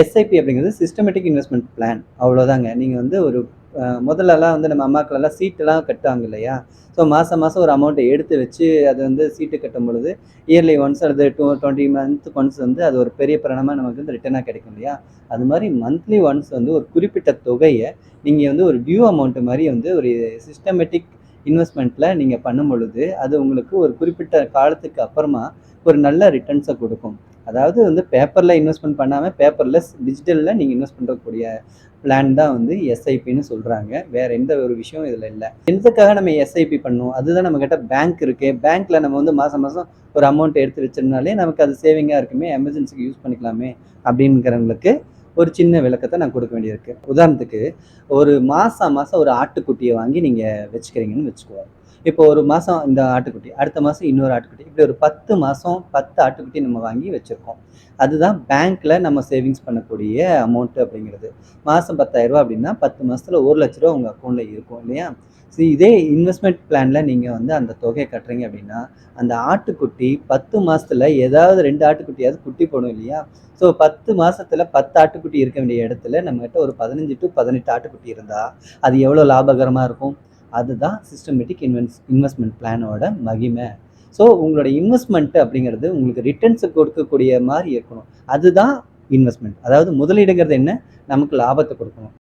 SIP அப்படிங்கிறது systematic investment plan, அவ்வளோதாங்க. நீங்கள் வந்து ஒரு முதல்லலாம் வந்து நம்ம அம்மாக்களெல்லாம் சீட்டெல்லாம் கட்டுவாங்க இல்லையா? ஸோ மாதம் மாதம் ஒரு அமௌண்ட்டை எடுத்து வச்சு அது வந்து சீட்டு கட்டும் பொழுது இயர்லி ஒன்ஸ் அல்லது 20 மந்த்துக்கு ஒன்ஸ் வந்து அது ஒரு பெரிய பணமாக நமக்கு வந்து ரிட்டர்னாக கிடைக்கும் இல்லையா? அது மாதிரி மந்த்லி ஒன்ஸ் வந்து ஒரு குறிப்பிட்ட தொகையை நீங்கள் வந்து ஒரு டியூ அமௌண்ட் மாதிரி வந்து ஒரு சிஸ்டமேட்டிக் இன்வெஸ்ட்மெண்ட்டில் நீங்கள் பண்ணும் பொழுது அது உங்களுக்கு ஒரு குறிப்பிட்ட காலத்துக்கு அப்புறமா ஒரு நல்ல ரிட்டர்ன்ஸை கொடுக்கும். அதாவது வந்து பேப்பரில் இன்வெஸ்ட்மெண்ட் பண்ணாமல் பேப்பர்லெஸ் டிஜிட்டலில் நீங்கள் இன்வெஸ்ட் பண்ணக்கூடிய பிளான் தான் வந்து எஸ்ஐபின்னு சொல்கிறாங்க. வேற எந்த ஒரு விஷயம் இதில் இல்லை. எதுக்காக நம்ம எஸ்ஐபி பண்ணணும்? அதுதான் நம்ம கிட்ட பேங்க் இருக்கு. பேங்க்ல நம்ம வந்து மாதம் மாதம் ஒரு அமௌண்ட் எடுத்து வச்சிருந்தாலே நமக்கு அது சேவிங்காக இருக்குமே, எமர்ஜென்சிக்கு யூஸ் பண்ணிக்கலாமே அப்படிங்கிறவங்களுக்கு ஒரு சின்ன விளக்கத்தை நான் கொடுக்க வேண்டியிருக்கு. உதாரணத்துக்கு ஒரு மாதம் ஒரு ஆட்டுக்குட்டியை வாங்கி நீங்கள் வச்சுக்கிறீங்கன்னு வச்சுக்குவோம். இப்போ ஒரு மாதம் இந்த ஆட்டுக்குட்டி, அடுத்த மாதம் இன்னொரு ஆட்டுக்குட்டி, இப்படி ஒரு 10 மாதம் 10 ஆட்டுக்குட்டி நம்ம வாங்கி வச்சுருக்கோம். அதுதான் பேங்க்கில் நம்ம சேவிங்ஸ் பண்ணக்கூடிய அமௌண்ட்டு அப்படிங்கிறது. மாதம் 10,000 அப்படின்னா 10 மாதத்தில் ₹1,00,000 உங்கள் அக்கௌண்ட்டில் இருக்கும் இல்லையா? ஸோ இதே இன்வெஸ்ட்மெண்ட் பிளானில் நீங்கள் வந்து அந்த தொகையை கட்டுறீங்க அப்படின்னா அந்த ஆட்டுக்குட்டி 10 மாதத்தில் ஏதாவது 2 ஆட்டுக்குட்டியாவது குட்டி போடும் இல்லையா? ஸோ 10 மாதத்தில் 10 ஆட்டுக்குட்டி இருக்க வேண்டிய இடத்துல நம்மகிட்ட ஒரு 15 to 18 ஆட்டுக்குட்டி இருந்தால் அது எவ்வளோ லாபகரமாக இருக்கும்? அதுதான் சிஸ்டமேட்டிக் இன்வெஸ்ட்மெண்ட் பிளானோட மகிமை. ஸோ உங்களோட இன்வெஸ்ட்மெண்ட் அப்படிங்கிறது உங்களுக்கு ரிட்டர்ன்ஸ் கொடுக்கக்கூடிய மாதிரி இருக்கணும். அதுதான் இன்வெஸ்ட்மெண்ட். அதாவது முதலீடுங்கிறது என்ன? நமக்கு லாபத்தை கொடுக்கணும்.